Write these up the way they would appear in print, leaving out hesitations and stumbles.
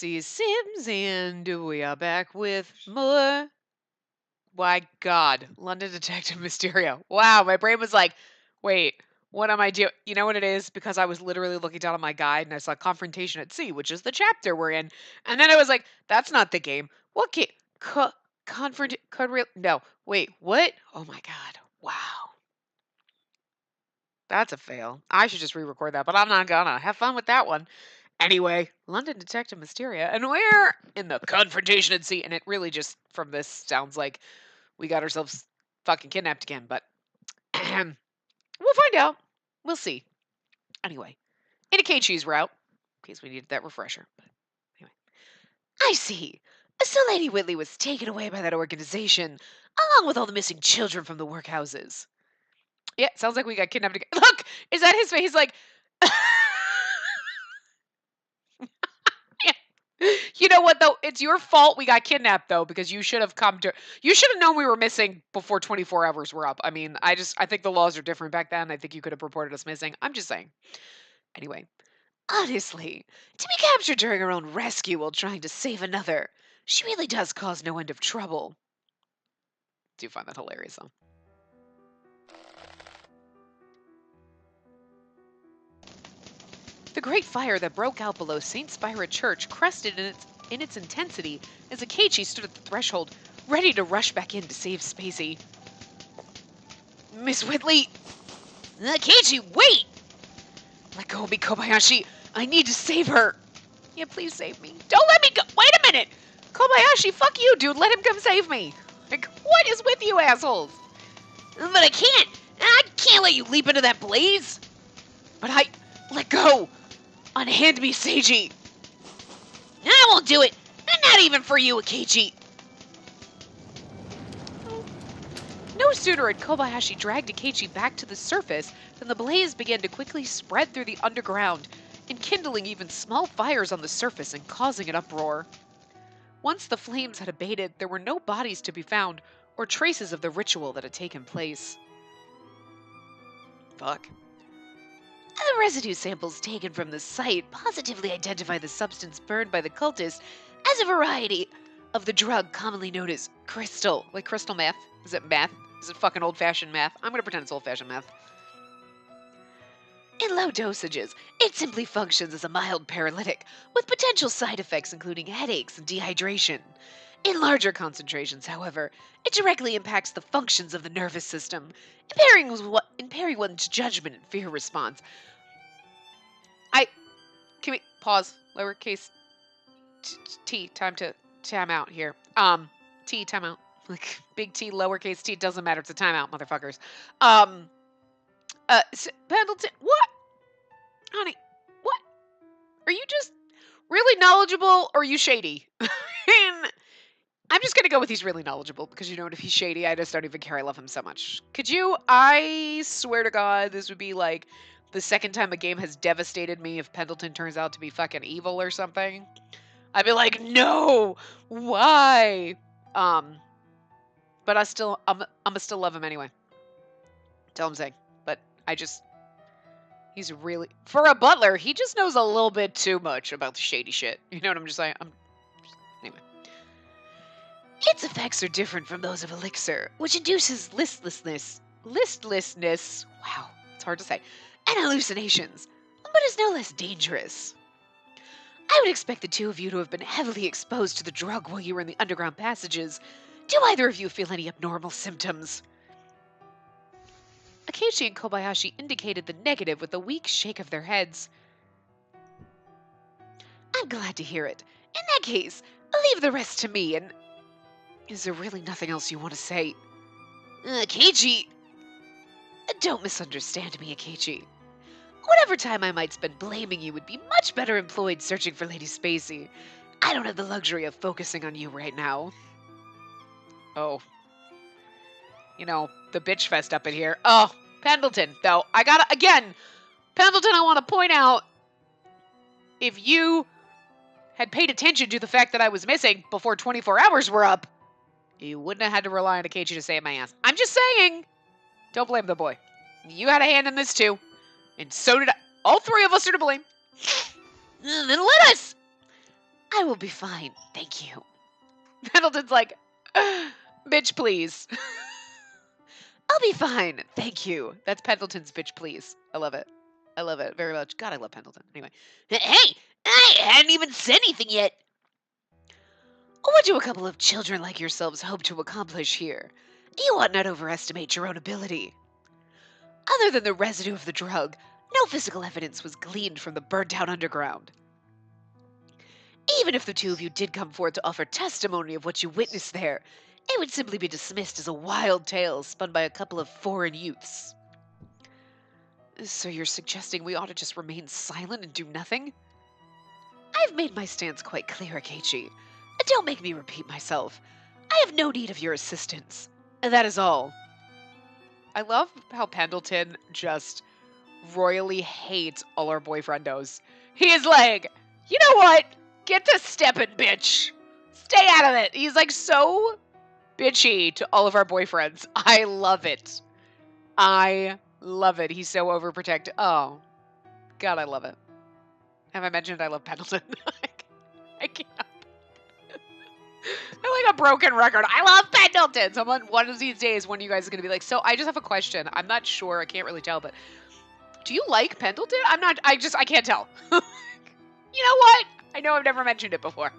Mrs. Sims, and we are back with more. My God, London Detective Mysteria. Wow, my brain was like, wait, what am I doing? You know what it is? Because I was literally looking down on my guide and I saw Confrontation at Sea, which is the chapter we're in. And then I was like, that's not the game. What game? No, wait, what? Oh my God. Wow. That's a fail. I should just re-record that, but I'm not gonna. Have fun with that one. Anyway, London Detective Mysteria, and we're in the Confrontation at Sea, and it really just, from this, sounds like we got ourselves fucking kidnapped again, but we'll find out. We'll see. Anyway, in a K-Cheese route, in case we needed that refresher. But anyway. I see. So Lady Whitley was taken away by that organization, along with all the missing children from the workhouses. Yeah, sounds like we got kidnapped again. Look! Is that his face? Like... You know what, though? It's your fault we got kidnapped, though, because you should have you should have known we were missing before 24 hours were up. I mean, I think the laws are different back then. I think you could have reported us missing. I'm just saying. Anyway. Honestly, to be captured during her own rescue while trying to save another, she really does cause no end of trouble. I do find that hilarious, though. The great fire that broke out below St. Spira Church crested in its intensity as Akechi stood at the threshold, ready to rush back in to save Spacey. Miss Whitley! Akechi, wait! Let go of me, Kobayashi! I need to save her! Yeah, please save me. Don't let me go! Wait a minute! Kobayashi, fuck you, dude! Let him come save me! Like, what is with you assholes? But I can't! I can't let you leap into that blaze! But let go! Unhand me, Seiji! I won't do it! Not even for you, Akechi! No sooner had Kobayashi dragged Akechi back to the surface than the blaze began to quickly spread through the underground, enkindling even small fires on the surface and causing an uproar. Once the flames had abated, there were no bodies to be found or traces of the ritual that had taken place. Fuck. The residue samples taken from the site positively identify the substance burned by the cultists as a variety of the drug commonly known as crystal. Like crystal meth? Is it meth? Is it fucking old-fashioned meth? I'm gonna pretend it's old-fashioned meth. In low dosages, it simply functions as a mild paralytic, with potential side effects including headaches and dehydration. In larger concentrations, however, it directly impacts the functions of the nervous system, impairing one's judgment and fear response. Can we pause? Lowercase t, time out here. T, time out. Like, big T, lowercase t, doesn't matter. It's a timeout, motherfuckers. Pendleton, what? Honey, what? Are you just really knowledgeable or are you shady? I'm just gonna go with he's really knowledgeable because you know what, if he's shady, I just don't even care. I love him so much. I swear to God, this would be like the second time a game has devastated me if Pendleton turns out to be fucking evil or something. I'd be like, no, why? But I'm still love him anyway. Tell him saying. But he's really, for a butler, he just knows a little bit too much about the shady shit. You know what I'm just saying? Anyway. Its effects are different from those of elixir, which induces listlessness. Wow, it's hard to say. And hallucinations, but is no less dangerous. I would expect the two of you to have been heavily exposed to the drug while you were in the underground passages. Do either of you feel any abnormal symptoms? Akechi and Kobayashi indicated the negative with a weak shake of their heads. I'm glad to hear it. In that case, leave the rest to me, and... Is there really nothing else you want to say? Akechi! Don't misunderstand me, Akechi. Whatever time I might spend blaming you would be much better employed searching for Lady Spacey. I don't have the luxury of focusing on you right now. Oh. You know, the bitch fest up in here. Oh, Pendleton, though. Pendleton, I want to point out, if you had paid attention to the fact that I was missing before 24 hours were up, you wouldn't have had to rely on Akechi to save my ass. I'm just saying. Don't blame the boy. You had a hand in this too. And so did I. All three of us are to blame. Then let us. I will be fine, thank you. Pendleton's like, bitch, please. I'll be fine, thank you. That's Pendleton's bitch, please. I love it. I love it very much. God, I love Pendleton. Anyway. Hey, I hadn't even said anything yet. What do a couple of children like yourselves hope to accomplish here? You ought not overestimate your own ability. Other than the residue of the drug, no physical evidence was gleaned from the burnt-out underground. Even if the two of you did come forward to offer testimony of what you witnessed there, it would simply be dismissed as a wild tale spun by a couple of foreign youths. So you're suggesting we ought to just remain silent and do nothing? I've made my stance quite clear, Akechi. Don't make me repeat myself. I have no need of your assistance. That is all. I love how Pendleton just royally hates all our boyfriendos. He is like, you know what? Get to stepping, bitch. Stay out of it. He's like so bitchy to all of our boyfriends. I love it. I love it. He's so overprotective. Oh, God, I love it. Have I mentioned I love Pendleton? I can't. I'm like a broken record. I love Pendleton. So one of these days, one of you guys is going to be like, so I just have a question. I'm not sure. I can't really tell, but do you like Pendleton? I can't tell. You know what? I know I've never mentioned it before.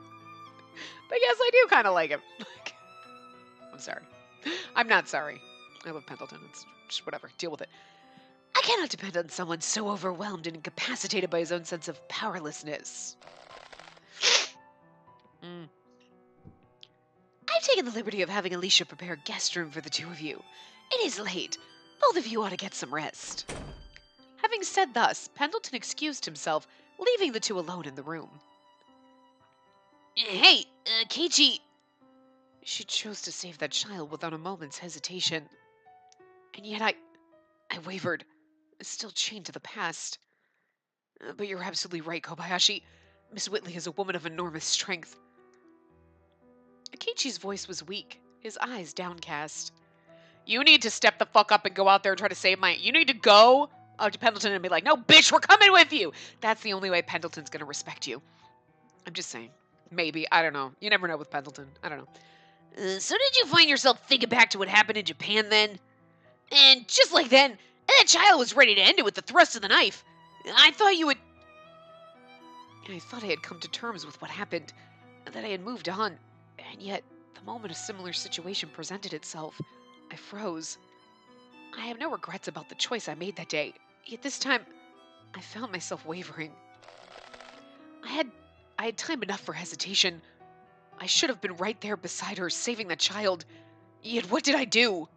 But yes, I do kind of like him. I'm sorry. I'm not sorry. I love Pendleton. It's just whatever. Deal with it. I cannot depend on someone so overwhelmed and incapacitated by his own sense of powerlessness. I've taken the liberty of having Alicia prepare a guest room for the two of you. It is late. Both of you ought to get some rest. Having said thus, Pendleton excused himself, leaving the two alone in the room. Hey, Keiichi. She chose to save that child without a moment's hesitation. And yet I wavered, still chained to the past. But you're absolutely right, Kobayashi. Miss Whitley is a woman of enormous strength. Keiichi's voice was weak, his eyes downcast. You need to step the fuck up and go out there and try to save You need to go up to Pendleton and be like, no, bitch, we're coming with you. That's the only way Pendleton's going to respect you. I'm just saying. Maybe. I don't know. You never know with Pendleton. I don't know. So did you find yourself thinking back to what happened in Japan then? And just like then, that child was ready to end it with the thrust of the knife. I thought I had come to terms with what happened, that I had moved on. And yet, the moment a similar situation presented itself, I froze. I have no regrets about the choice I made that day, yet this time, I found myself wavering. I had time enough for hesitation. I should have been right there beside her, saving the child. Yet what did I do?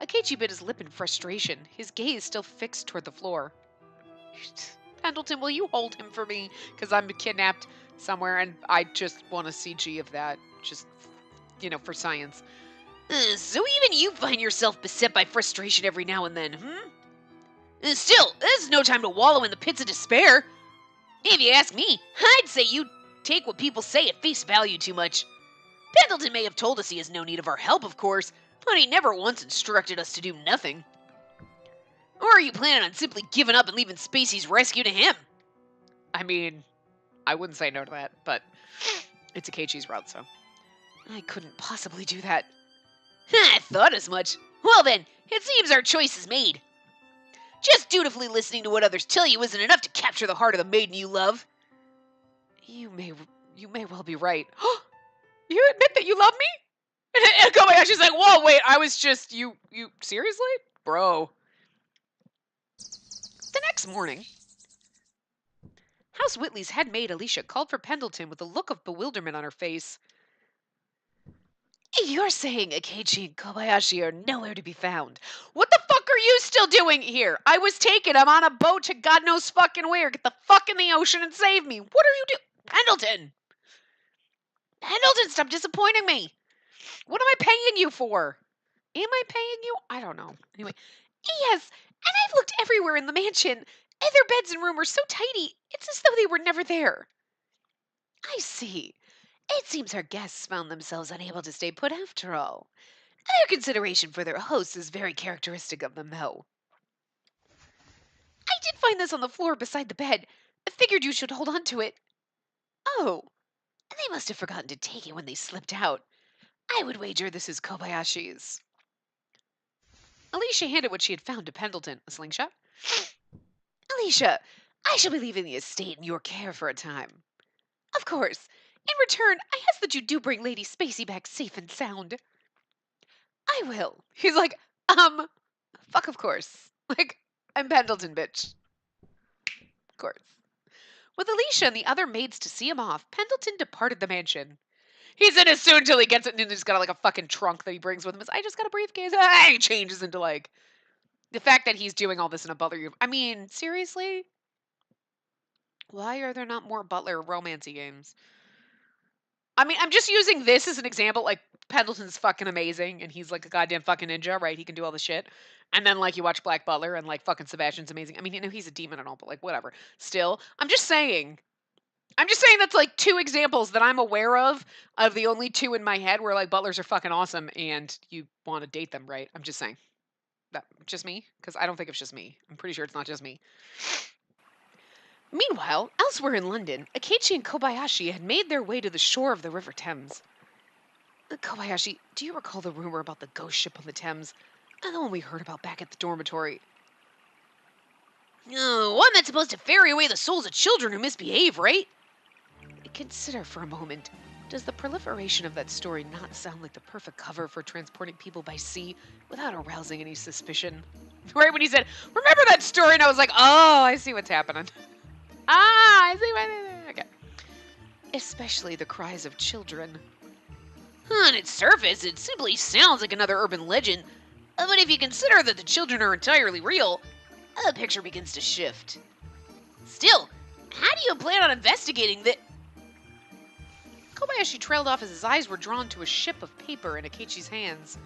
Akechi bit his lip in frustration, his gaze still fixed toward the floor. Pendleton, will you hold him for me? Because I'm kidnapped somewhere, and I just want a CG of that, just, for science. So even you find yourself beset by frustration every now and then, Still, this is no time to wallow in the pits of despair. If you ask me, I'd say you take what people say at face value too much. Pendleton may have told us he has no need of our help, of course, but he never once instructed us to do nothing. Or are you planning on simply giving up and leaving Spacey's rescue to him? I mean, I wouldn't say no to that, but it's Akechi's route, so. I couldn't possibly do that. I thought as much. Well then, it seems our choice is made. Just dutifully listening to what others tell you isn't enough to capture the heart of the maiden you love. You may well be right. You admit that you love me? And Kobayashi's like, whoa, wait, I was just, you seriously? Bro. The next morning, House Whitley's head maid Alicia called for Pendleton with a look of bewilderment on her face. You're saying Akechi and Kobayashi are nowhere to be found. What the fuck are you still doing here? I was taken. I'm on a boat to God knows fucking where. Get the fuck in the ocean and save me. What are you doing? Pendleton! Pendleton, stop disappointing me. What am I paying you for? Am I paying you? I don't know. Anyway. Yes, and I've looked everywhere in the mansion. Their beds and room are so tidy, it's as though they were never there. I see. It seems our guests found themselves unable to stay put after all. Their consideration for their hosts is very characteristic of them, though. I did find this on the floor beside the bed. I figured you should hold on to it. Oh, they must have forgotten to take it when they slipped out. I would wager this is Kobayashi's. Alicia handed what she had found to Pendleton, a slingshot. Alicia, I shall be leaving the estate in your care for a time. Of course. In return, I ask that you do bring Lady Spacey back safe and sound. I will. He's like, fuck of course. Like, I'm Pendleton, bitch. Of course. With Alicia and the other maids to see him off, Pendleton departed the mansion. He's in his suit until he gets it, and he's got like a fucking trunk that he brings with him. I just got a briefcase. He changes into like the fact that he's doing all this in a butler. I mean, seriously, why are there not more butler romancy games? I mean, I'm just using this as an example. Like Pendleton's fucking amazing, and he's like a goddamn fucking ninja, right? He can do all the shit. And then like you watch Black Butler, and like fucking Sebastian's amazing. I mean, you know he's a demon and all, but like whatever. Still, I'm just saying that's like two examples that I'm aware of the only two in my head where like butlers are fucking awesome and you want to date them, right? I'm just saying. That just me? Because I don't think it's just me. I'm pretty sure it's not just me. Meanwhile, elsewhere in London, Akechi and Kobayashi had made their way to the shore of the River Thames. Kobayashi, do you recall the rumor about the ghost ship on the Thames? The one we heard about back at the dormitory. One that's supposed to ferry away the souls of children who misbehave, right? Consider for a moment, does the proliferation of that story not sound like the perfect cover for transporting people by sea without arousing any suspicion? Right when he said, remember that story? And I was like, oh, I see what's happening. I see what... Okay. Especially the cries of children. On its surface, it simply sounds like another urban legend. But if you consider that the children are entirely real, the picture begins to shift. Still, how do you plan on investigating that? Kobayashi trailed off as his eyes were drawn to a ship of paper in Akechi's hands.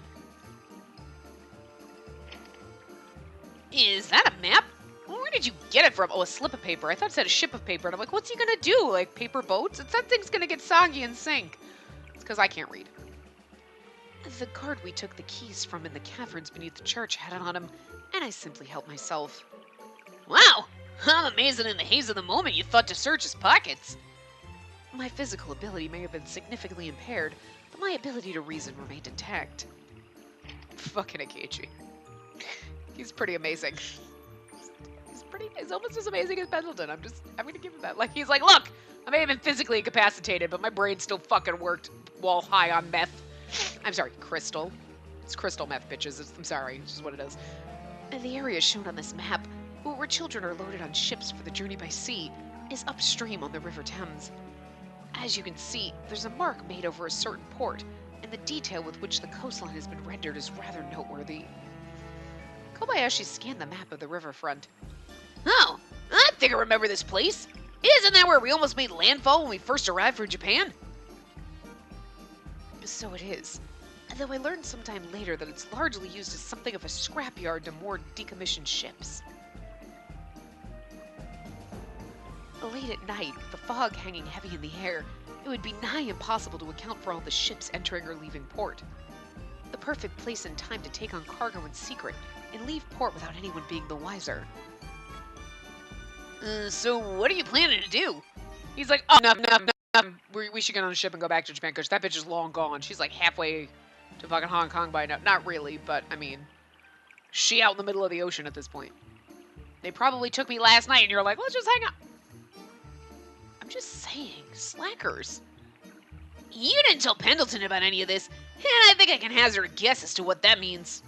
Is that a map? Where did you get it from? Oh, a slip of paper. I thought it said a ship of paper. And I'm like, what's he gonna do? Like, paper boats? That thing's gonna get soggy and sink. It's because I can't read. The guard we took the keys from in the caverns beneath the church had it on him, and I simply helped myself. Wow! I'm amazed that in the haze of the moment you thought to search his pockets. My physical ability may have been significantly impaired, but my ability to reason remained intact. Fucking Akechi. He's pretty amazing. He's almost as amazing as Pendleton. I'm gonna give him that. Like, he's like, look, I may have been physically incapacitated, but my brain still fucking worked while high on meth. I'm sorry, crystal. It's crystal meth, bitches. I'm sorry, it's just what it is. The area shown on this map, where children are loaded on ships for the journey by sea, is upstream on the River Thames. As you can see, there's a mark made over a certain port, and the detail with which the coastline has been rendered is rather noteworthy. Kobayashi scanned the map of the riverfront. Oh, I think I remember this place. Isn't that where we almost made landfall when we first arrived from Japan? So it is. Though I learned sometime later that it's largely used as something of a scrapyard to moor decommissioned ships. Late at night, with the fog hanging heavy in the air, it would be nigh impossible to account for all the ships entering or leaving port. The perfect place and time to take on cargo in secret and leave port without anyone being the wiser. So what are you planning to do? He's like, oh, no. We should get on a ship and go back to Japan because that bitch is long gone. She's like halfway to fucking Hong Kong by now. Not really, but I mean, she out in the middle of the ocean at this point. They probably took me last night and you're like, let's just hang out. I'm just saying, slackers. You didn't tell Pendleton about any of this, and I think I can hazard a guess as to what that means.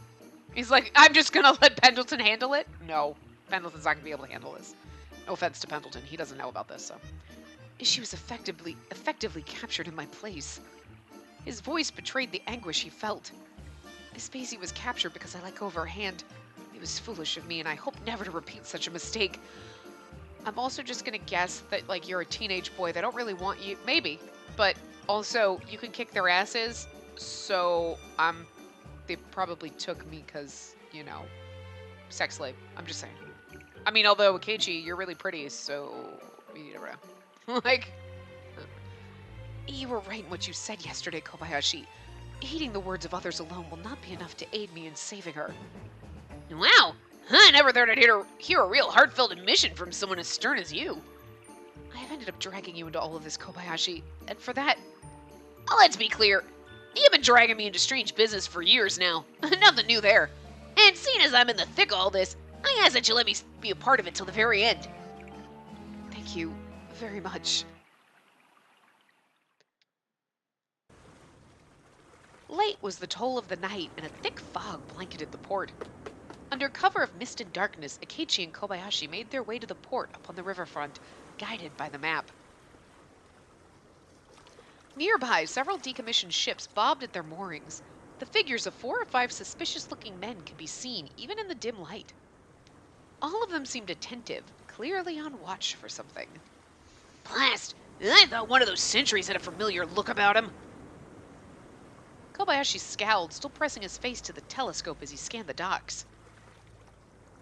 He's like, I'm just gonna let Pendleton handle it? No, Pendleton's not gonna be able to handle this. No offense to Pendleton, he doesn't know about this, so. She was effectively captured in my place. His voice betrayed the anguish he felt. Spacey was captured because I let go of her hand. It was foolish of me, and I hope never to repeat such a mistake. I'm also just gonna guess that, like, you're a teenage boy. They don't really want you. Maybe. But also, you can kick their asses. So, they probably took me because, you know, sex slave. I'm just saying. I mean, although, Akechi, you're really pretty, so you never know. Like, you were right in what you said yesterday, Kobayashi. Heeding the words of others alone will not be enough to aid me in saving her. Wow, I never thought I'd hear a real heartfelt admission from someone as stern as you. I have ended up dragging you into all of this, Kobayashi, and for that, let's be clear. You've been dragging me into strange business for years now. Nothing new there. And seeing as I'm in the thick of all this, I ask that you let me be a part of it till the very end. Thank you very much. Late was the toll of the night, and a thick fog blanketed the port. Under cover of mist and darkness, Akechi and Kobayashi made their way to the port upon the riverfront, guided by the map. Nearby, several decommissioned ships bobbed at their moorings. The figures of 4 or 5 suspicious-looking men could be seen, even in the dim light. All of them seemed attentive, clearly on watch for something. Blast! I thought one of those sentries had a familiar look about him. Kobayashi scowled, still pressing his face to the telescope as he scanned the docks.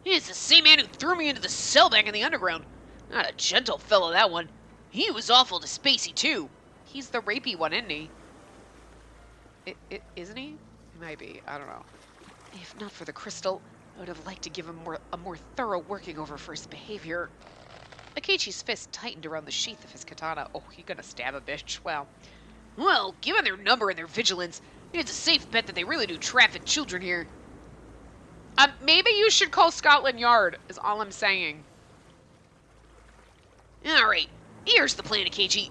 It's the same man who threw me into the cell back in the underground. Not a gentle fellow, that one. He was awful to Spacey, too. He's the rapey one, isn't he? Isn't he? He might be. I don't know. If not for the crystal, I would have liked to give him a more thorough working over for his behavior. Akechi's fist tightened around the sheath of his katana. Oh, he gonna stab a bitch. Well, given their number and their vigilance, it's a safe bet that they really do traffic children here. Maybe you should call Scotland Yard, is all I'm saying. Alright, here's the plan, Akechi.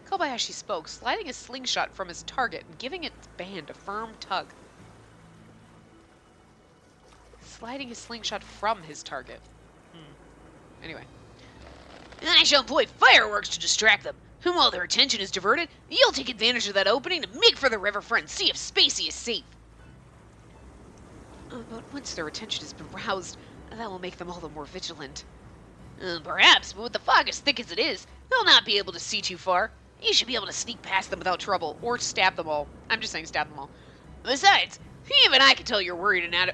Kobayashi spoke, sliding his slingshot from his target and giving its band a firm tug. Sliding his slingshot from his target. Anyway. I shall employ fireworks to distract them. And while their attention is diverted, you'll take advantage of that opening to make for the riverfront and see if Spacey is safe. But once their attention has been roused, that will make them all the more vigilant. Perhaps, but with the fog as thick as it is, they'll not be able to see too far. You should be able to sneak past them without trouble, or stab them all. I'm just saying stab them all. Besides, even I can tell you're worried out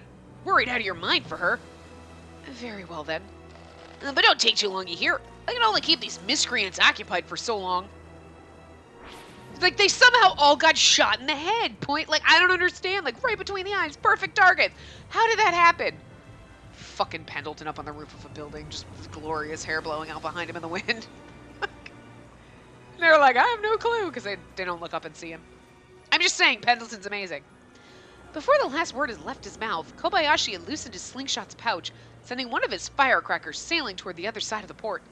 of your mind for her. Very well, then. But don't take too long, you hear? I can only keep these miscreants occupied for so long. Like, they somehow all got shot in the head. I don't understand. Like, right between the eyes. Perfect targets. How did that happen? Fucking Pendleton up on the roof of a building, just with glorious hair blowing out behind him in the wind. They're like, I have no clue, because they don't look up and see him. I'm just saying, Pendleton's amazing. Before the last word had left his mouth, Kobayashi had loosened his slingshot's pouch, sending one of his firecrackers sailing toward the other side of the port.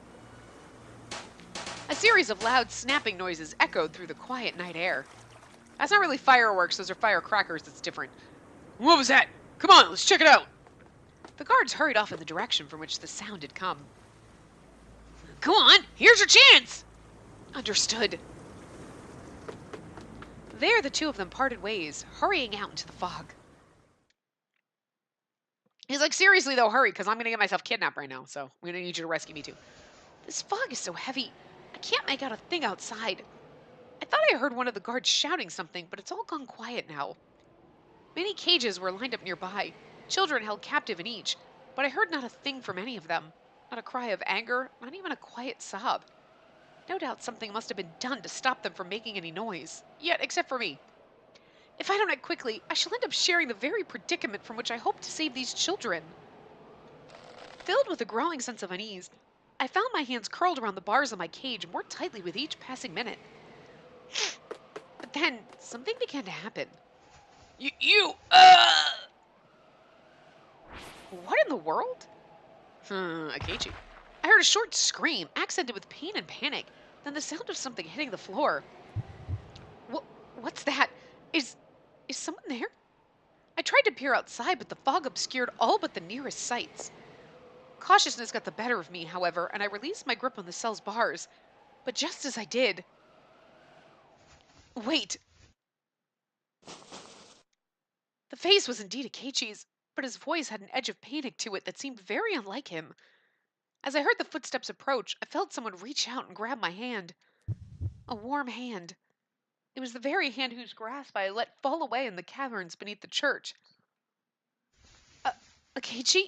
A series of loud snapping noises echoed through the quiet night air. That's not really fireworks, those are firecrackers, that's different. What was that? Come on, let's check it out! The guards hurried off in the direction from which the sound had come. Come on, here's your chance! Understood. There the two of them parted ways, hurrying out into the fog. He's like, seriously though, hurry, because I'm going to get myself kidnapped right now, so I'm going to need you to rescue me too. This fog is so heavy, I can't make out a thing outside. I thought I heard one of the guards shouting something, but it's all gone quiet now. Many cages were lined up nearby, children held captive in each, but I heard not a thing from any of them. Not a cry of anger, not even a quiet sob. No doubt something must have been done to stop them from making any noise, yet except for me. If I don't act quickly, I shall end up sharing the very predicament from which I hope to save these children. Filled with a growing sense of unease, I found my hands curled around the bars of my cage more tightly with each passing minute. But then, something began to happen. What in the world? Akechi. I heard a short scream, accented with pain and panic, then the sound of something hitting the floor. What's that? Is someone there? I tried to peer outside, but the fog obscured all but the nearest sights. Cautiousness got the better of me, however, and I released my grip on the cell's bars. But just as I did... Wait. The face was indeed Akechi's, but his voice had an edge of panic to it that seemed very unlike him. As I heard the footsteps approach, I felt someone reach out and grab my hand. A warm hand. It was the very hand whose grasp I had let fall away in the caverns beneath the church. Akechi?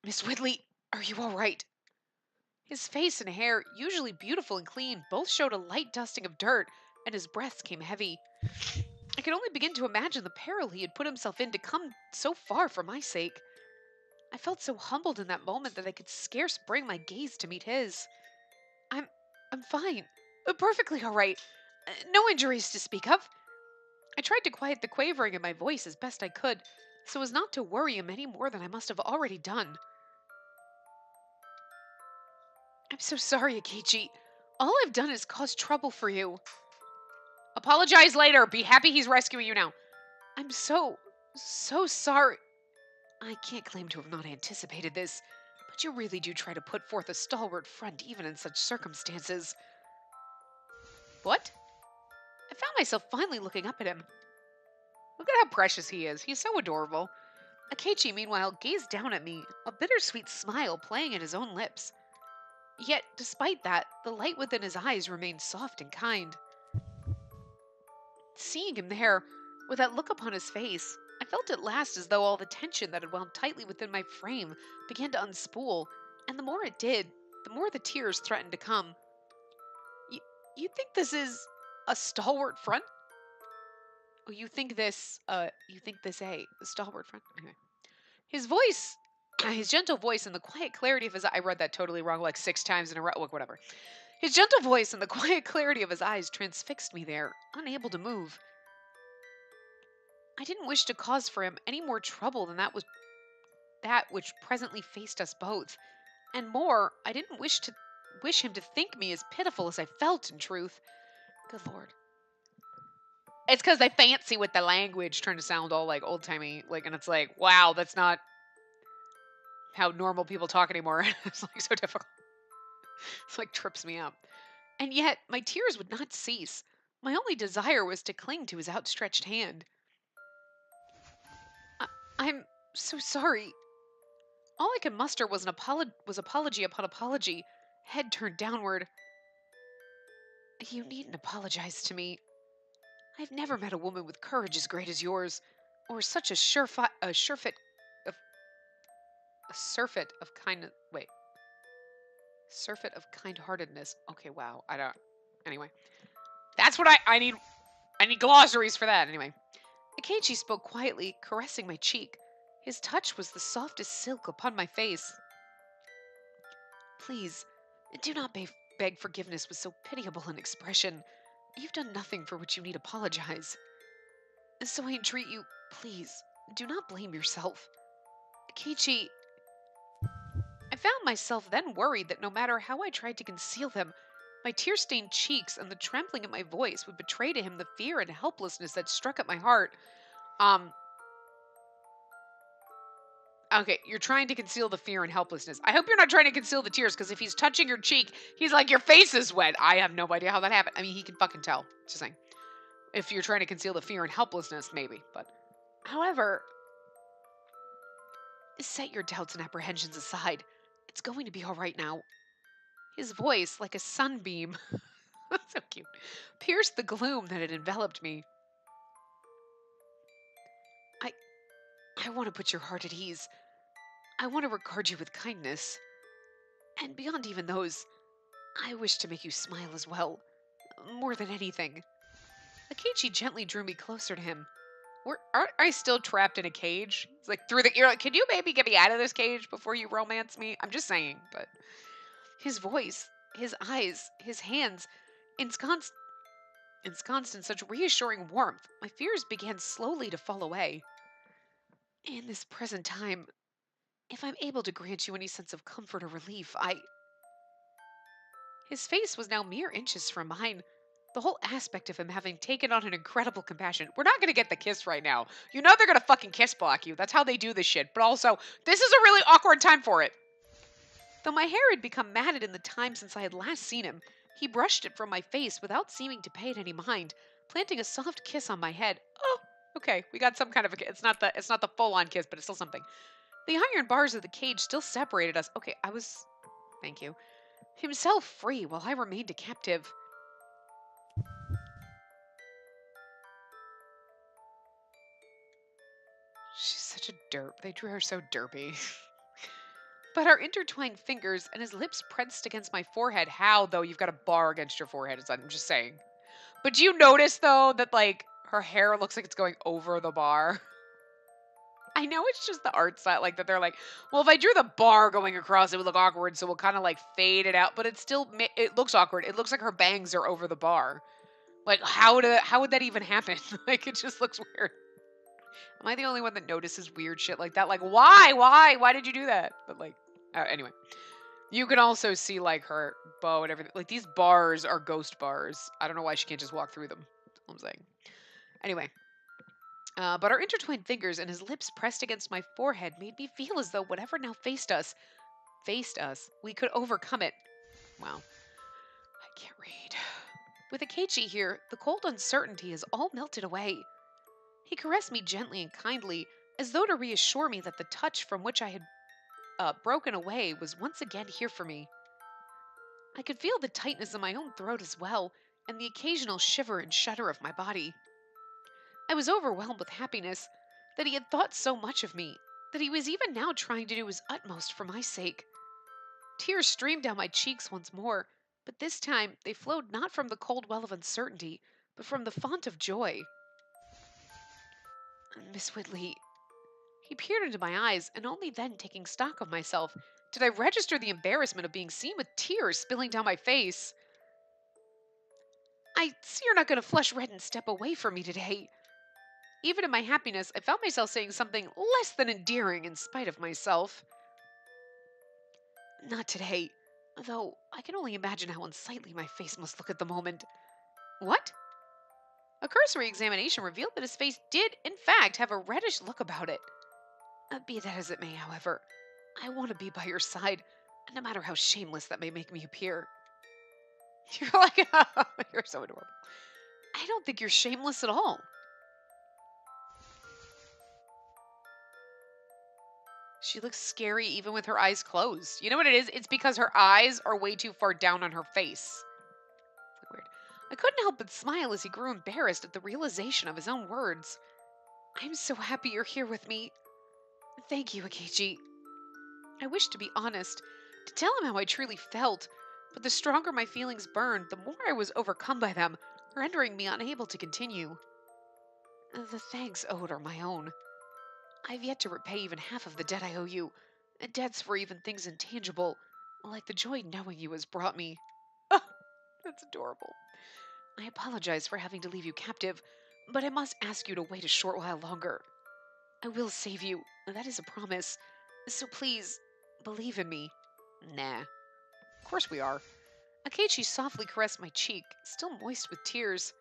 Miss Whitley, are you all right? His face and hair, usually beautiful and clean, both showed a light dusting of dirt, and his breath came heavy. I could only begin to imagine the peril he had put himself in to come so far for my sake. I felt so humbled in that moment that I could scarce bring my gaze to meet his. I'm I'm fine. Perfectly all right. No injuries to speak of. I tried to quiet the quavering in my voice as best I could, so as not to worry him any more than I must have already done. I'm so sorry, Akechi. All I've done is cause trouble for you. Apologize later. Be happy he's rescuing you now. I'm so sorry. I can't claim to have not anticipated this, but you really do try to put forth a stalwart front even in such circumstances. What? I found myself finally looking up at him. Look at how precious he is. He's so adorable. Akechi, meanwhile, gazed down at me, a bittersweet smile playing at his own lips. Yet, despite that, the light within his eyes remained soft and kind. Seeing him there, with that look upon his face, I felt at last as though all the tension that had wound tightly within my frame began to unspool, and the more it did, the more the tears threatened to come. You think this is a stalwart front? Oh, you think this a stalwart front? Okay. His voice, his gentle voice and the quiet clarity of his I read that totally wrong like 6 times in a row. Look, whatever. His gentle voice and the quiet clarity of his eyes transfixed me there, unable to move. I didn't wish to cause for him any more trouble than that which presently faced us both. And more, I didn't wish him to think me as pitiful as I felt in truth. Good Lord. It's because they fancy with the language, trying to sound all like old timey, like, and it's like, wow, that's not how normal people talk anymore. It's like so difficult. It's like trips me up. And yet, my tears would not cease. My only desire was to cling to his outstretched hand. I'm so sorry. All I could muster was apology upon apology, head turned downward. You needn't apologize to me. I've never met a woman with courage as great as yours, or such a surfeit of kind-heartedness. Okay, wow. I don't. Anyway, that's what I need. I need glossaries for that. Anyway, Akechi spoke quietly, caressing my cheek. His touch was the softest silk upon my face. Please, do not beg forgiveness with so pitiable an expression. You've done nothing for which you need apologize. So I entreat you, please, do not blame yourself. Akechi, I found myself then worried that no matter how I tried to conceal them, my tear-stained cheeks and the trembling of my voice would betray to him the fear and helplessness that struck at my heart. Okay, you're trying to conceal the fear and helplessness. I hope you're not trying to conceal the tears, because if he's touching your cheek, he's like, your face is wet. I have no idea how that happened. I mean, he can fucking tell. Just saying. If you're trying to conceal the fear and helplessness, maybe. But, however, set your doubts and apprehensions aside. It's going to be all right now. His voice, like a sunbeam, so cute, pierced the gloom that had enveloped me. I want to put your heart at ease. I want to regard you with kindness. And beyond even those, I wish to make you smile as well. More than anything. Akechi gently drew me closer to him. Aren't I still trapped in a cage? It's like through the ear, like, can you maybe get me out of this cage before you romance me? I'm just saying, but his voice, his eyes, his hands, ensconced in such reassuring warmth, my fears began slowly to fall away. In this present time, if I'm able to grant you any sense of comfort or relief, His face was now mere inches from mine. The whole aspect of him having taken on an incredible compassion. We're not going to get the kiss right now. You know they're going to fucking kiss block you. That's how they do this shit. But also, this is a really awkward time for it. Though my hair had become matted in the time since I had last seen him, he brushed it from my face without seeming to pay it any mind, planting a soft kiss on my head. Oh, okay, we got some kind of a kiss. It's not the full-on kiss, but it's still something. The iron bars of the cage still separated us. Okay, thank you. Himself free while I remained a captive. She's such a derp. They drew her so derpy. But our intertwined fingers and his lips pressed against my forehead. How, though? You've got a bar against your forehead. I'm just saying. But do you notice, though, that, like, her hair looks like it's going over the bar? I know it's just the art style, like that they're like, well, if I drew the bar going across, it would look awkward, so we'll kind of like fade it out, but it still it looks awkward. It looks like her bangs are over the bar. Like how would that even happen? Like it just looks weird. Am I the only one that notices weird shit like that? Like why did you do that? But like anyway, you can also see like her bow and everything. Like these bars are ghost bars. I don't know why she can't just walk through them. That's what I'm saying. Anyway. But our intertwined fingers and his lips pressed against my forehead made me feel as though whatever now faced us, we could overcome it. Wow, I can't read. With Akechi here, the cold uncertainty has all melted away. He caressed me gently and kindly, as though to reassure me that the touch from which I had broken away was once again here for me. I could feel the tightness in my own throat as well, and the occasional shiver and shudder of my body. I was overwhelmed with happiness that he had thought so much of me, that he was even now trying to do his utmost for my sake. Tears streamed down my cheeks once more, but this time they flowed not from the cold well of uncertainty, but from the font of joy. Miss Whitley. He peered into my eyes, and only then, taking stock of myself, did I register the embarrassment of being seen with tears spilling down my face. I see you're not going to flush red and step away from me today. Even in my happiness, I found myself saying something less than endearing in spite of myself. Not today, though I can only imagine how unsightly my face must look at the moment. What? A cursory examination revealed that his face did, in fact, have a reddish look about it. Be that as it may, however, I want to be by your side, no matter how shameless that may make me appear. You're like, oh, you're so adorable. I don't think you're shameless at all. She looks scary even with her eyes closed. You know what it is? It's because her eyes are way too far down on her face. It's like weird. I couldn't help but smile as he grew embarrassed at the realization of his own words. I'm so happy you're here with me. Thank you, Akechi. I wished to be honest, to tell him how I truly felt, but the stronger my feelings burned, the more I was overcome by them, rendering me unable to continue. The thanks owed are my own. I've yet to repay even half of the debt I owe you, debts for even things intangible, like the joy knowing you has brought me. Oh, that's adorable. I apologize for having to leave you captive, but I must ask you to wait a short while longer. I will save you, that is a promise, so please, believe in me. Nah. Of course we are. Akechi softly caressed my cheek, still moist with tears.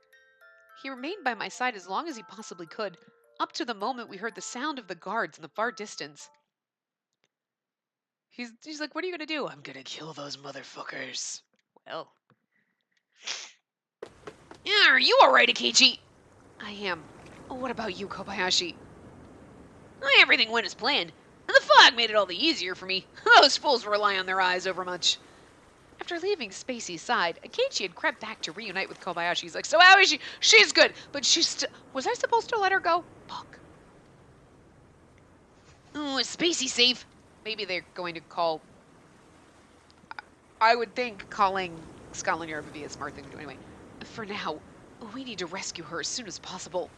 He remained by my side as long as he possibly could, up to the moment we heard the sound of the guards in the far distance. He's like, what are you going to do? I'm going to kill those motherfuckers. Well. Yeah, are you alright, Akechi? I am. Oh, what about you, Kobayashi? Everything went as planned, and the fog made it all the easier for me. Those fools rely on their eyes overmuch. After leaving Spacey's side, Akechi had crept back to reunite with Kobayashi. He's like, so how is she? She's good, but she's still... Was I supposed to let her go? Fuck. Oh, is Spacey safe? Maybe they're going to call... I would think calling Scotland Yard would be a smart thing to do anyway. For now, we need to rescue her as soon as possible.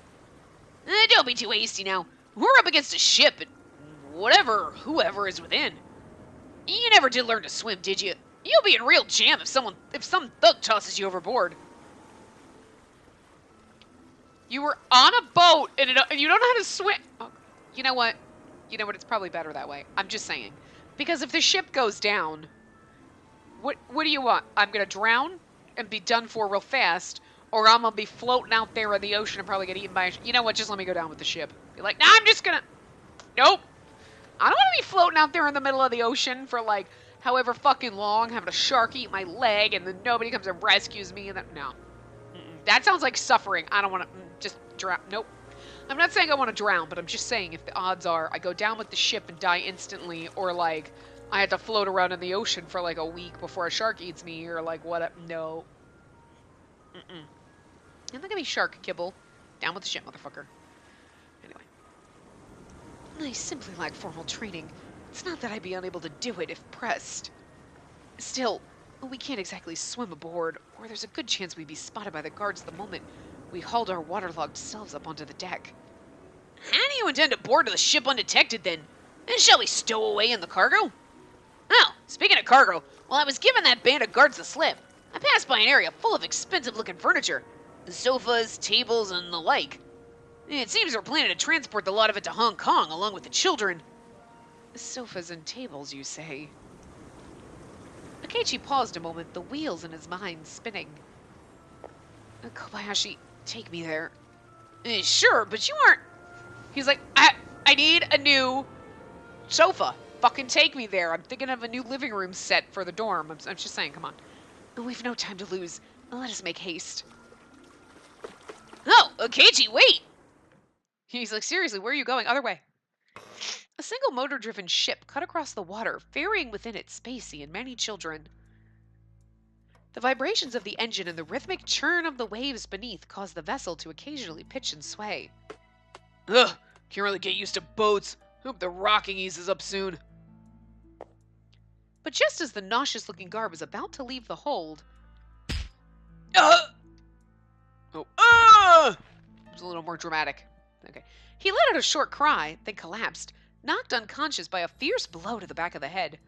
Don't be too hasty now. We're up against a ship and whoever is within. You never did learn to swim, did you? You'll be in real jam if some thug tosses you overboard. You were on a boat and you don't know how to swim. Oh, you know what? It's probably better that way. I'm just saying. Because if the ship goes down, what do you want? I'm going to drown and be done for real fast, or I'm going to be floating out there in the ocean and probably get eaten by a... You know what? Just let me go down with the ship. Be like, nah, I'm just going to... Nope. I don't want to be floating out there in the middle of the ocean for, like, however fucking long, having a shark eat my leg, and then nobody comes and rescues me, and then... No. That sounds like suffering. I don't want to... Just drown. Nope. I'm not saying I want to drown, but I'm just saying if the odds are I go down with the ship and die instantly, or, like, I had to float around in the ocean for, like, a week before a shark eats me, or, like, what... No. And look at me, shark kibble. Down with the ship, motherfucker. Anyway. I simply lack formal training. It's not that I'd be unable to do it if pressed. Still, we can't exactly swim aboard, or there's a good chance we'd be spotted by the guards the moment we hauled our waterlogged selves up onto the deck. How do you intend to board the ship undetected, then? And shall we stow away in the cargo? Oh, speaking of cargo, while I was giving that band of guards the slip, I passed by an area full of expensive-looking furniture. Sofas, tables, and the like. It seems they're planning to transport the lot of it to Hong Kong, along with the children. Sofas and tables, you say? Akechi paused a moment, the wheels in his mind spinning. Kobayashi, take me there. Sure, but you aren't... He's like, I need a new sofa. Fucking take me there. I'm thinking of a new living room set for the dorm. I'm just saying, come on. We've no time to lose. Let us make haste. Oh, Akechi, wait! He's like, seriously, where are you going? Other way. A single motor-driven ship cut across the water, ferrying within it Spacey and many children. The vibrations of the engine and the rhythmic churn of the waves beneath caused the vessel to occasionally pitch and sway. Ugh, can't really get used to boats. Hope the rocking eases up soon. But just as the nauseous-looking guard was about to leave the hold... It was a little more dramatic. Okay. He let out a short cry, then collapsed, knocked unconscious by a fierce blow to the back of the head.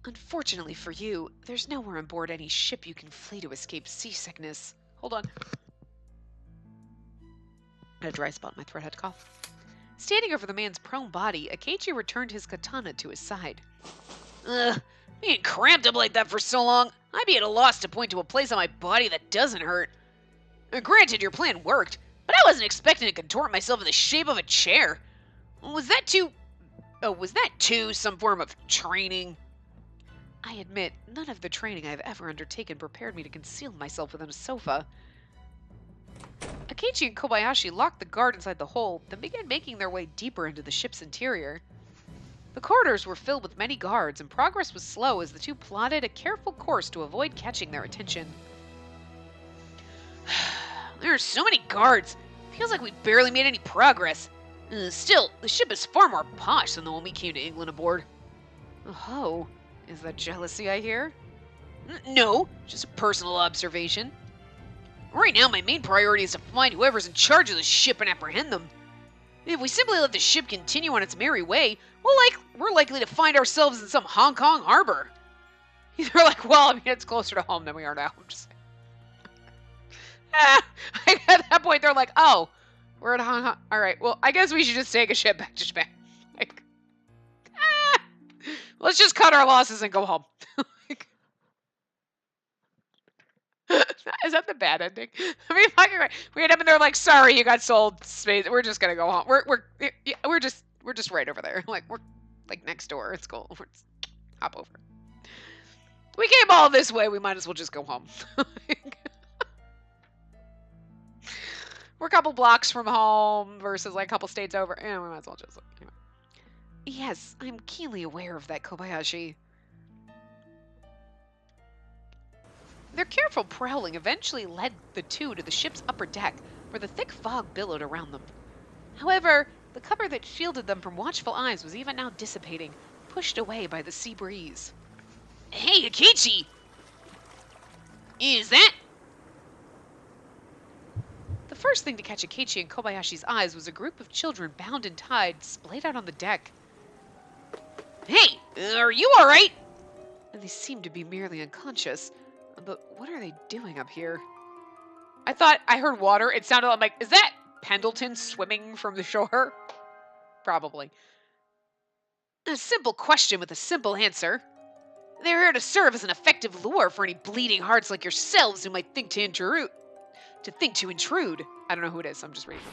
Unfortunately for you, there's nowhere on board any ship you can flee to escape seasickness. Hold on. I had a dry spot in my throat, had to cough. Standing over the man's prone body, Akechi returned his katana to his side. Being cramped up like that for so long, I'd be at a loss to point to a place on my body that doesn't hurt. Granted, your plan worked, but I wasn't expecting to contort myself in the shape of a chair. Was that too some form of training? I admit, none of the training I've ever undertaken prepared me to conceal myself within a sofa. Akechi and Kobayashi locked the guard inside the hold, then began making their way deeper into the ship's interior. The corridors were filled with many guards, and progress was slow as the two plotted a careful course to avoid catching their attention. There are so many guards. Feels like we barely made any progress. Still, the ship is far more posh than the one we came to England aboard. Oh, is that jealousy I hear? No, just a personal observation. Right now, my main priority is to find whoever's in charge of the ship and apprehend them. If we simply let the ship continue on its merry way, we're likely to find ourselves in some Hong Kong harbor. They're like, well, I mean, it's closer to home than we are now. I'm just at that point, they're like, oh, we're at Hong Kong. All right, well, I guess we should just take a ship back to Japan. Like, let's just cut our losses and go home. Is that the bad ending? I mean, fucking right. We end up and they're like, sorry, you got sold. Space. We're just gonna go home. We're just right over there. Like, we're like next door. It's cool. We're just hop over. We came all this way. We might as well just go home. We're a couple blocks from home versus like a couple states over. Yeah, we might as well just. Anyway. Yes, I'm keenly aware of that, Kobayashi. Their careful prowling eventually led the two to the ship's upper deck, where the thick fog billowed around them. However, the cover that shielded them from watchful eyes was even now dissipating, pushed away by the sea breeze. Hey, Akechi! Is that... The first thing to catch Akechi and Kobayashi's eyes was a group of children bound and tied, splayed out on the deck. Hey, are you alright? And they seemed to be merely unconscious. But what are they doing up here? I thought I heard water. It sounded like, is that Pendleton swimming from the shore? Probably. A simple question with a simple answer. They're here to serve as an effective lure for any bleeding hearts like yourselves who might think to intrude. I don't know who it is. I'm just reading.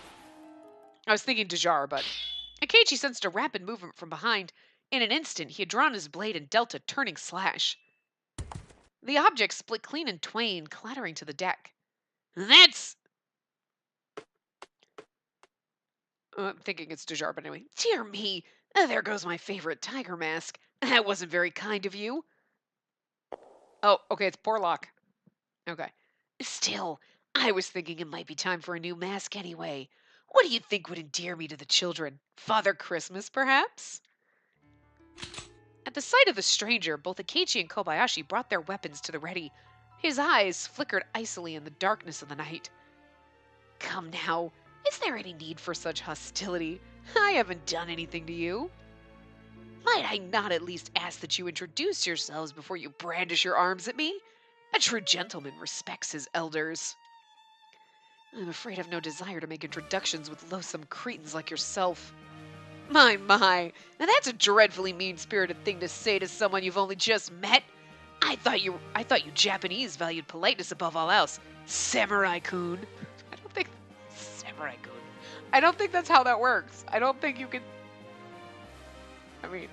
I was thinking Dejar, but Akechi sensed a rapid movement from behind. In an instant, he had drawn his blade and dealt a turning slash. The object split clean in twain, clattering to the deck. That's... I'm thinking it's Dejar, but anyway. Dear me, there goes my favorite tiger mask. That wasn't very kind of you. Oh, okay, it's Porlock. Okay. Still, I was thinking it might be time for a new mask anyway. What do you think would endear me to the children? Father Christmas, perhaps? At the sight of the stranger, both Akechi and Kobayashi brought their weapons to the ready. His eyes flickered icily in the darkness of the night. Come now, Is there any need for such hostility? I haven't done anything to you. Might I not at least ask that you introduce yourselves before you brandish your arms at me? A true gentleman respects his elders. I'm afraid I've no desire to make introductions with loathsome cretins like yourself. My, now that's a dreadfully mean-spirited thing to say to someone you've only just met. I thought you Japanese valued politeness above all else. Samurai-kun. Samurai-kun. I don't think that's how that works. I don't think you can... I mean...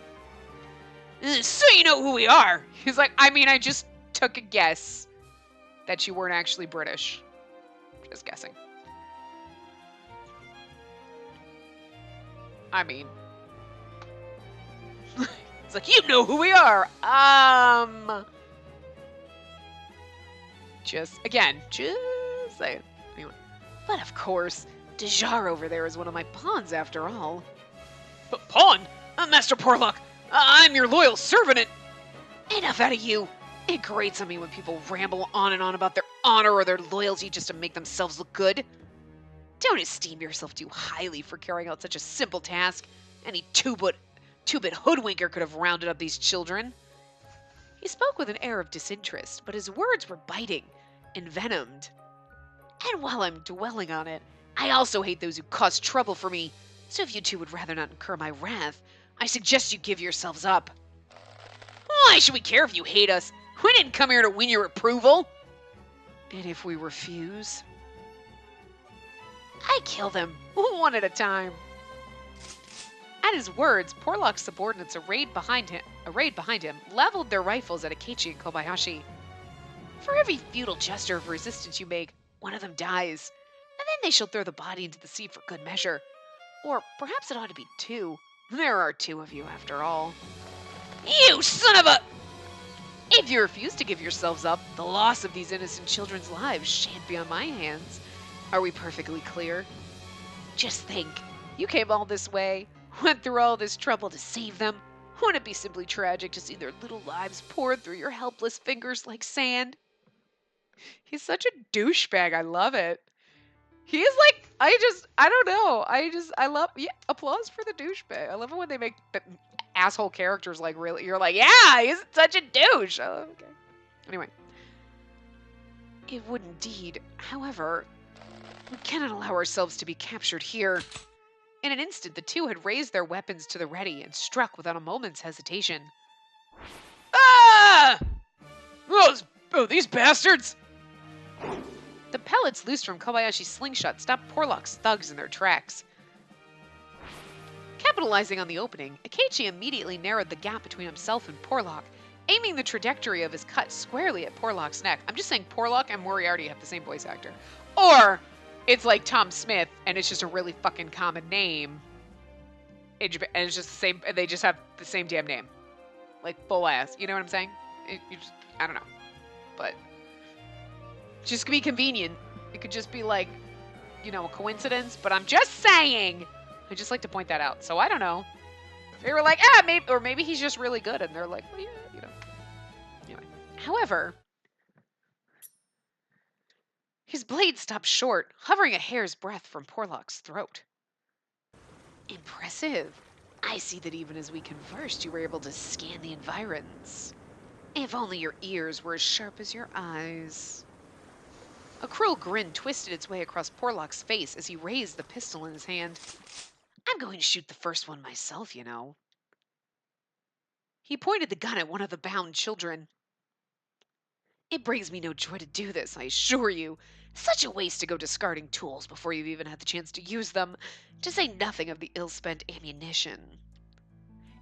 So you know who we are. He's like, I mean, I just took a guess that you weren't actually British. Just guessing. I mean... It's like, you know who we are. Just saying. Anyway. But of course, Dejar over there is one of my pawns after all. But pawn? Master Porlock, I'm your loyal servant and... Enough out of you. It grates on me when people ramble on and on about their honor or their loyalty just to make themselves look good. Don't esteem yourself too highly for carrying out such a simple task. Any two-bit hoodwinker could have rounded up these children. He spoke with an air of disinterest, but his words were biting, envenomed. And while I'm dwelling on it, I also hate those who cause trouble for me, so if you two would rather not incur my wrath, I suggest you give yourselves up. Why should we care if you hate us? We didn't come here to win your approval. And if we refuse? I kill them, one at a time. At his words, Porlock's subordinates arrayed behind him, leveled their rifles at Akechi and Kobayashi. For every futile gesture of resistance you make, one of them dies, and then they shall throw the body into the sea for good measure. Or perhaps it ought to be two. There are two of you, after all. You son of a... If you refuse to give yourselves up, the loss of these innocent children's lives shan't be on my hands. Are we perfectly clear? Just think, you came all this way, went through all this trouble to save them. Wouldn't it be simply tragic to see their little lives poured through your helpless fingers like sand? He's such a douchebag. I love it. He is like, I don't know. I love, yeah, applause for the douchebag. I love it when they make asshole characters like really, you're like, yeah, he's such a douche. I love, okay. Anyway. It would indeed. However, we cannot allow ourselves to be captured here. In an instant, the two had raised their weapons to the ready and struck without a moment's hesitation. Ah! These bastards! The pellets loosed from Kobayashi's slingshot stopped Porlock's thugs in their tracks. Capitalizing on the opening, Akechi immediately narrowed the gap between himself and Porlock, aiming the trajectory of his cut squarely at Porlock's neck. I'm just saying Porlock and Moriarty have the same voice actor. Or it's like Tom Smith, and it's just a really fucking common name. And it's just the same, they just have the same damn name. Like, full ass. You know what I'm saying? I don't know. But just to be convenient. It could just be like, you know, a coincidence. But I'm just saying. I just like to point that out. So I don't know. They were like, maybe, or maybe he's just really good. And they're like, well, yeah, you know. Anyway. However, his blade stopped short, hovering a hair's breadth from Porlock's throat. Impressive. I see that even as we conversed, you were able to scan the environs. If only your ears were as sharp as your eyes. A cruel grin twisted its way across Porlock's face as he raised the pistol in his hand. I'm going to shoot the first one myself, you know. He pointed the gun at one of the bound children. It brings me no joy to do this, I assure you. Such a waste to go discarding tools before you've even had the chance to use them, to say nothing of the ill-spent ammunition.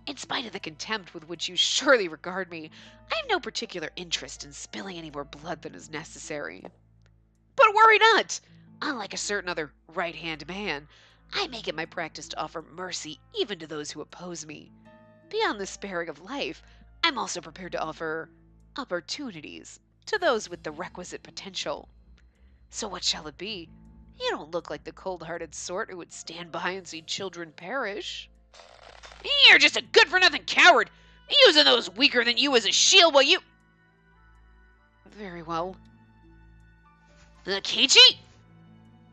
In spite of the contempt with which you surely regard me, I have no particular interest in spilling any more blood than is necessary. But worry not! Unlike a certain other right-hand man, I make it my practice to offer mercy even to those who oppose me. Beyond the sparing of life, I'm also prepared to offer opportunities to those with the requisite potential. So what shall it be? You don't look like the cold-hearted sort who would stand by and see children perish. You're just a good-for-nothing coward, using those weaker than you as a shield while you... Very well. Akechi?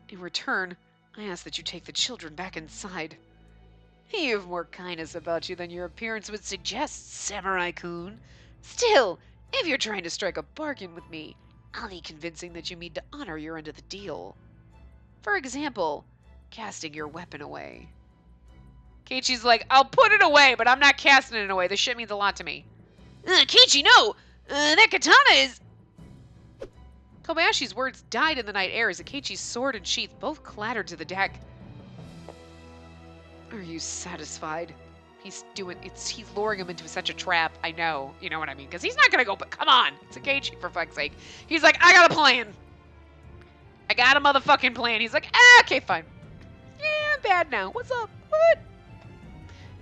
In return, I ask that you take the children back inside. You have more kindness about you than your appearance would suggest, Samurai-kun. Still, if you're trying to strike a bargain with me, I'll need convincing that you mean to honor your end of the deal. For example, casting your weapon away. Keiichi's like, I'll put it away, but I'm not casting it away. This shit means a lot to me. Keiichi, no! That katana is... Kobayashi's words died in the night air as Keiichi's sword and sheath both clattered to the deck. Are you satisfied? He's luring him into such a trap. I know. You know what I mean? Because he's not going to go, but come on. It's Keiichi, for fuck's sake. He's like, I got a plan. I got a motherfucking plan. He's like, okay, fine. Yeah, I'm bad now. What's up? What?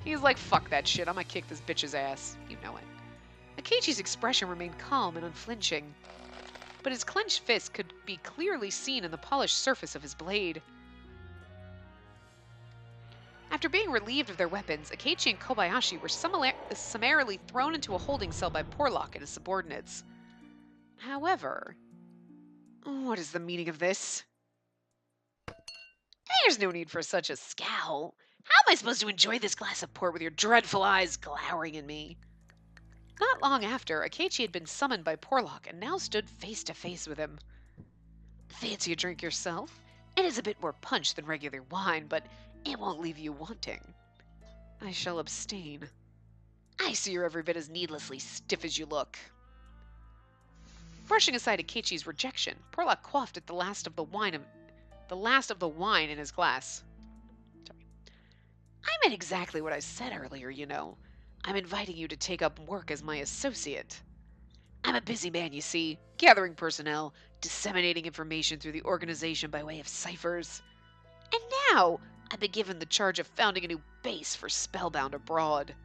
He's like, fuck that shit. I'm going to kick this bitch's ass. You know it. Keiichi's expression remained calm and unflinching, but his clenched fist could be clearly seen in the polished surface of his blade. After being relieved of their weapons, Keiichi and Kobayashi were summarily thrown into a holding cell by Porlock and his subordinates. However, what is the meaning of this? There's no need for such a scowl. How am I supposed to enjoy this glass of port with your dreadful eyes glowering at me? Not long after, Keiichi had been summoned by Porlock and now stood face to face with him. Fancy a drink yourself? It is a bit more punch than regular wine, but it won't leave you wanting. I shall abstain. I see you're every bit as needlessly stiff as you look. Brushing aside Keiichi's rejection, Porlock quaffed at the last of the wine in his glass. Sorry. I meant exactly what I said earlier, you know. I'm inviting you to take up work as my associate. I'm a busy man, you see, gathering personnel, disseminating information through the organization by way of ciphers. And now, I've been given the charge of founding a new base for Spellbound abroad.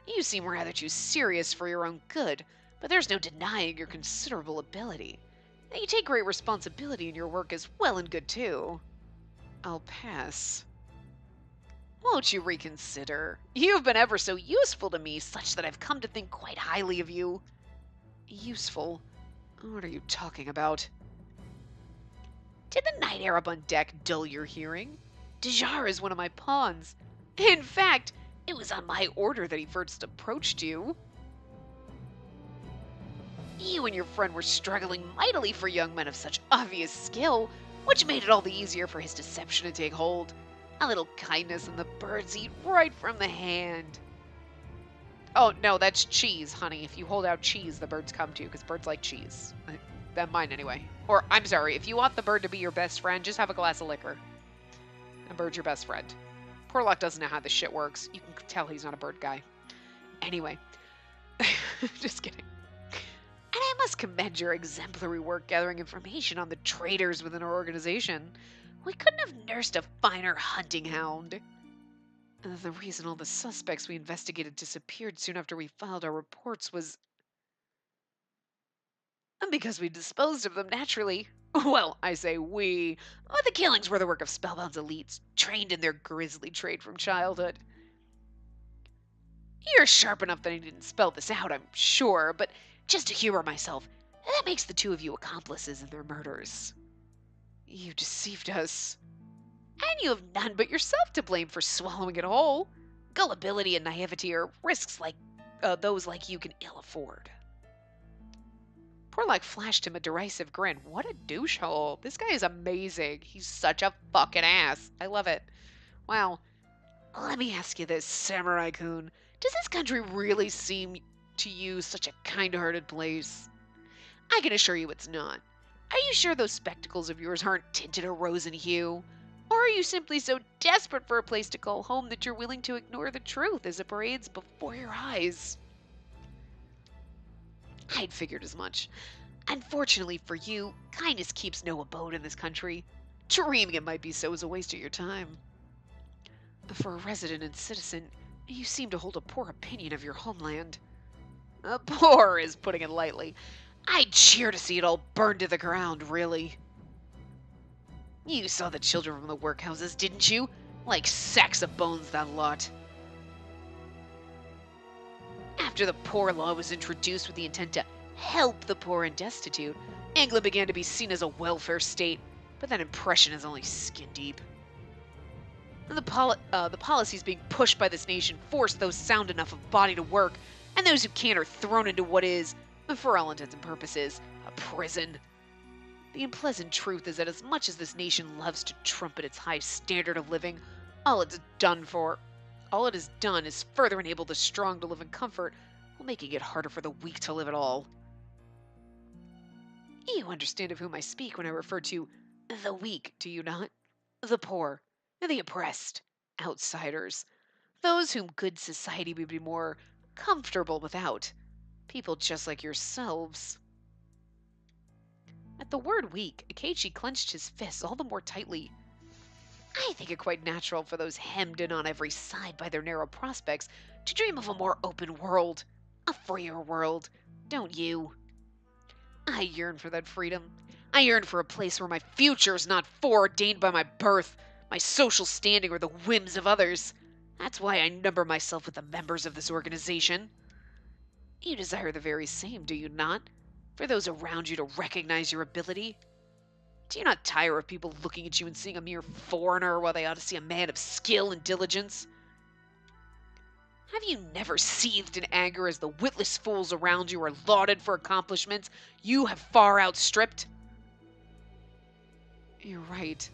You seem rather too serious for your own good, but there's no denying your considerable ability. And you take great responsibility in your work as well and good, too. I'll pass. Won't you reconsider? You've been ever so useful to me, such that I've come to think quite highly of you. Useful? What are you talking about? Did the night air up on deck dull your hearing? Dejar is one of my pawns. In fact, it was on my order that he first approached you. You and your friend were struggling mightily for young men of such obvious skill, which made it all the easier for his deception to take hold. A little kindness and the birds eat right from the hand. Oh, no, that's cheese, honey. If you hold out cheese, the birds come to you, because birds like cheese. That mine, anyway. Or, I'm sorry, if you want the bird to be your best friend, just have a glass of liquor. A bird's your best friend. Porlock doesn't know how this shit works. You can tell he's not a bird guy. Anyway. Just kidding. And I must commend your exemplary work gathering information on the traitors within our organization. We couldn't have nursed a finer hunting hound. The reason all the suspects we investigated disappeared soon after we filed our reports was... because we disposed of them naturally. Well, I say we. But the killings were the work of Spellbound's elites, trained in their grisly trade from childhood. You're sharp enough that I didn't spell this out, I'm sure, but just to humor myself, that makes the two of you accomplices in their murders. You deceived us. And you have none but yourself to blame for swallowing it whole. Gullibility and naivety are risks like those like you can ill afford. Porlock flashed him a derisive grin. What a douchehole. This guy is amazing. He's such a fucking ass. I love it. Wow. Let me ask you this, Samurai-kun. Does this country really seem to you such a kind-hearted place? I can assure you it's not. Are you sure those spectacles of yours aren't tinted a rose in hue? Or are you simply so desperate for a place to call home that you're willing to ignore the truth as it parades before your eyes? I'd figured as much. Unfortunately for you, kindness keeps no abode in this country. Dreaming it might be so is a waste of your time. For a resident and citizen, you seem to hold a poor opinion of your homeland. Poor is putting it lightly. I'd cheer to see it all burned to the ground, really. You saw the children from the workhouses, didn't you? Like sacks of bones, that lot. After the Poor Law was introduced with the intent to help the poor and destitute, England began to be seen as a welfare state, but that impression is only skin deep. The policies being pushed by this nation force those sound enough of body to work, and those who can't are thrown into what is, for all intents and purposes, a prison. The unpleasant truth is that as much as this nation loves to trumpet its high standard of living, all it has done is further enable the strong to live in comfort, while making it harder for the weak to live at all. You understand of whom I speak when I refer to the weak, do you not? The poor, the oppressed, outsiders, those whom good society would be more comfortable without, people just like yourselves. At the word weak, Akechi clenched his fists all the more tightly. I think it quite natural for those hemmed in on every side by their narrow prospects to dream of a more open world, a freer world, don't you? I yearn for that freedom. I yearn for a place where my future is not foreordained by my birth, my social standing, or the whims of others. That's why I number myself with the members of this organization. You desire the very same, do you not? For those around you to recognize your ability? Do you not tire of people looking at you and seeing a mere foreigner while they ought to see a man of skill and diligence? Have you never seethed in anger as the witless fools around you are lauded for accomplishments you have far outstripped? You're right.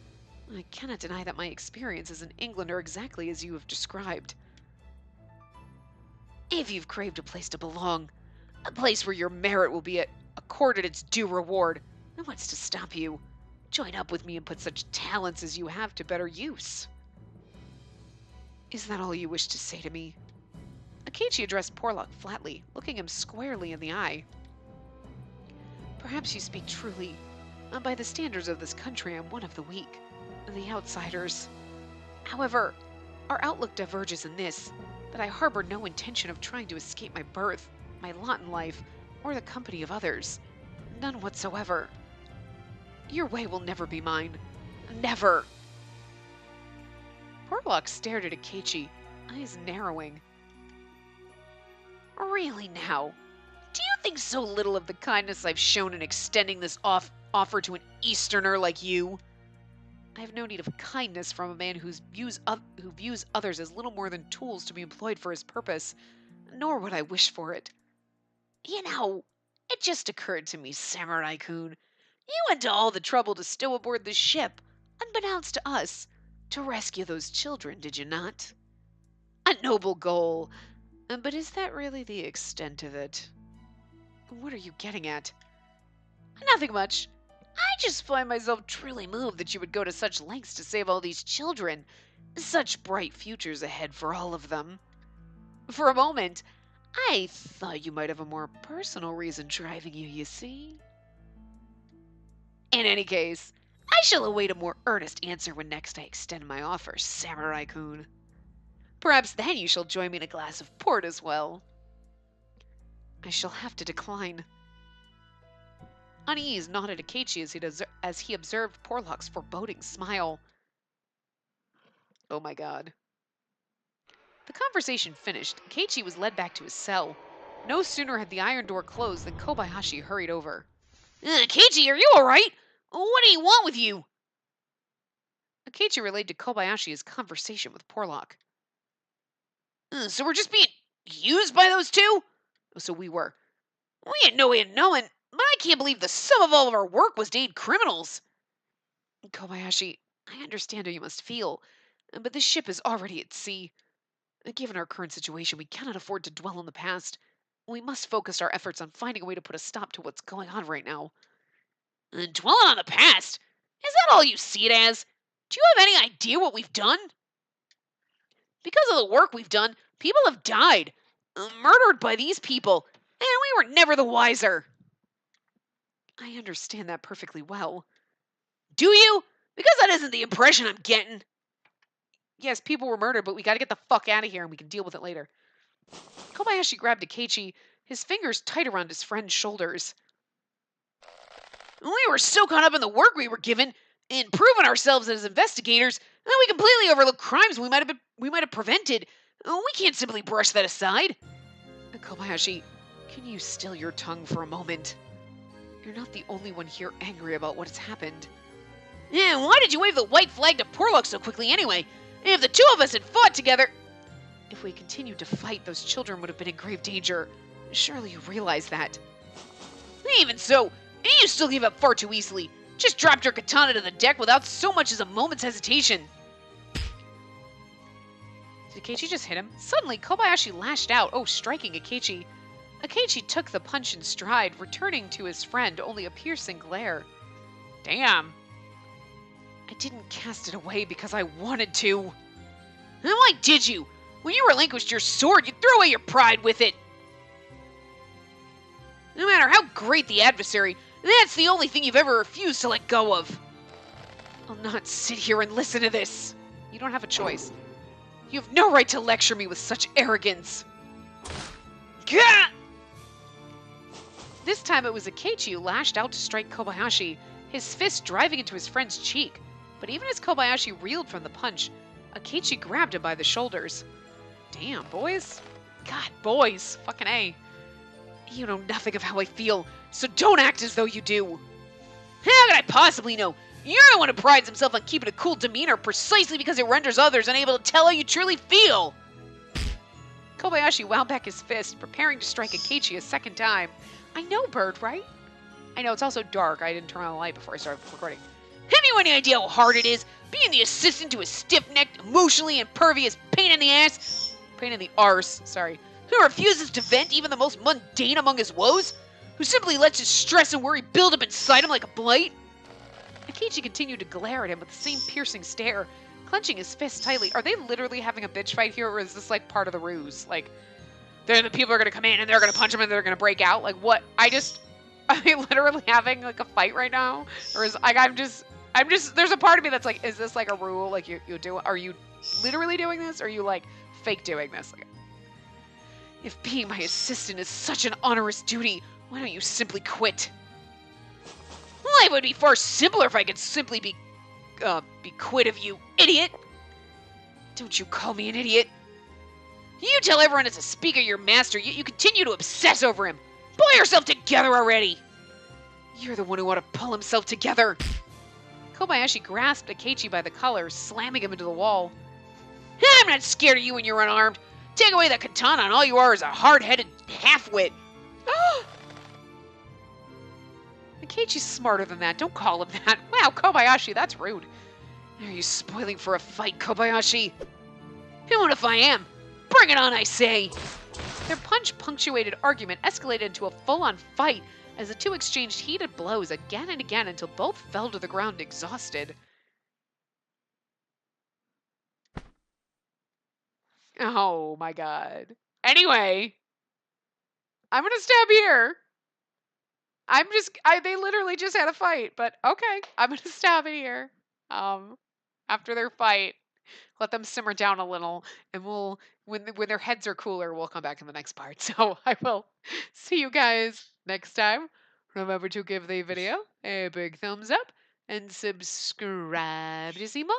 I cannot deny that my experiences in England are exactly as you have described. If you've craved a place to belong, a place where your merit will be accorded its due reward, then what's to stop you? Join up with me and put such talents as you have to better use. Is that all you wish to say to me? Akechi addressed Porlock flatly, looking him squarely in the eye. Perhaps you speak truly. By the standards of this country, I'm one of the weak, the outsiders. However, our outlook diverges in this, that I harbor no intention of trying to escape my birth, my lot in life, or the company of others. None whatsoever. Your way will never be mine. Never! Porlock stared at Akechi, eyes narrowing. Really now? Do you think so little of the kindness I've shown in extending this offer to an Easterner like you? I have no need of kindness from a man who views others as little more than tools to be employed for his purpose, nor would I wish for it. You know, it just occurred to me, Samurai-kun, you went to all the trouble to stow aboard the ship, unbeknownst to us, to rescue those children, did you not? A noble goal. But is that really the extent of it? What are you getting at? Nothing much. I just find myself truly moved that you would go to such lengths to save all these children. Such bright futures ahead for all of them. For a moment, I thought you might have a more personal reason driving you, you see? In any case, I shall await a more earnest answer when next I extend my offer, Samurai-kun. Perhaps then you shall join me in a glass of port as well. I shall have to decline. Unease nodded Akechi as he observed Porlock's foreboding smile. Oh my god. The conversation finished, Akechi was led back to his cell. No sooner had the iron door closed than Kobayashi hurried over. Akechi, are you alright? What do you want with you? Akechi relayed to Kobayashi his conversation with Porlock. So we're just being used by those two? So we were. We had no way of knowing, but I can't believe the sum of all of our work was to aid criminals. Kobayashi, I understand how you must feel, but this ship is already at sea. Given our current situation, we cannot afford to dwell on the past. We must focus our efforts on finding a way to put a stop to what's going on right now. Dwelling on the past? Is that all you see it as? Do you have any idea what we've done? Because of the work we've done, people have died, murdered by these people, and we were never the wiser. I understand that perfectly well. Do you? Because that isn't the impression I'm getting. Yes, people were murdered, but we gotta get the fuck out of here and we can deal with it later. Kobayashi grabbed Akechi, his fingers tight around his friend's shoulders. We were so caught up in the work we were given, in proving ourselves as investigators, that we completely overlooked crimes we might have prevented. We can't simply brush that aside. Kobayashi, can you still your tongue for a moment? You're not the only one here angry about what has happened. Yeah, why did you wave the white flag to Porlock so quickly anyway? If the two of us had fought together... If we continued to fight, those children would have been in grave danger. Surely you realize that. Even so, you still gave up far too easily. Just dropped your katana to the deck without so much as a moment's hesitation. Did Akechi just hit him? Suddenly, Kobayashi lashed out, striking Akechi. Akechi took the punch in stride, returning to his friend only a piercing glare. Damn. I didn't cast it away because I wanted to. And why did you? When you relinquished your sword, you threw away your pride with it. No matter how great the adversary, that's the only thing you've ever refused to let go of. I'll not sit here and listen to this. You don't have a choice. You have no right to lecture me with such arrogance. Gah! This time it was Akechi who lashed out to strike Kobayashi, his fist driving into his friend's cheek. But even as Kobayashi reeled from the punch, Akechi grabbed him by the shoulders. Damn, boys. God, boys. Fucking A. You know nothing of how I feel, so don't act as though you do. How could I possibly know? You're the one who prides himself on keeping a cool demeanor precisely because it renders others unable to tell how you truly feel. Kobayashi wound back his fist, preparing to strike Akechi a second time. I know, Bird, right? I know, it's also dark. I didn't turn on the light before I started recording. Have you any idea how hard it is being the assistant to a stiff-necked, emotionally impervious pain in the ass? Pain in the arse, sorry. Who refuses to vent even the most mundane among his woes? Who simply lets his stress and worry build up inside him like a blight? Akechi continued to glare at him with the same piercing stare, clenching his fist tightly. Are they literally having a bitch fight here, or is this like part of the ruse? Like, the people are gonna come in and they're gonna punch him and they're gonna break out? Like, what? Are they literally having like a fight right now? Or is, like, I'm just, there's a part of me that's like, is this like a rule? Like, you do, are you literally doing this? Or are you like fake doing this? Like, if being my assistant is such an onerous duty, why don't you simply quit? Life would be far simpler if I could simply be quit of you, idiot! Don't you call me an idiot. You tell everyone it's a speaker your master, yet you continue to obsess over him. Pull yourself together already! You're the one who ought to pull himself together. Kobayashi grasped Akechi by the collar, slamming him into the wall. I'm not scared of you when you're unarmed. Take away that katana and all you are is a hard-headed half-wit. Akechi's smarter than that. Don't call him that. Wow, Kobayashi, that's rude. Are you spoiling for a fight, Kobayashi? And if I am? Bring it on, I say! Their punch-punctuated argument escalated into a full-on fight as the two exchanged heated blows again and again until both fell to the ground exhausted. Oh my god. Anyway, I'm gonna stab here. They literally just had a fight, but okay, I'm gonna stab it here. After their fight, let them simmer down a little, and when their heads are cooler, we'll come back in the next part. So I will see you guys next time. Remember to give the video a big thumbs up and subscribe to see more.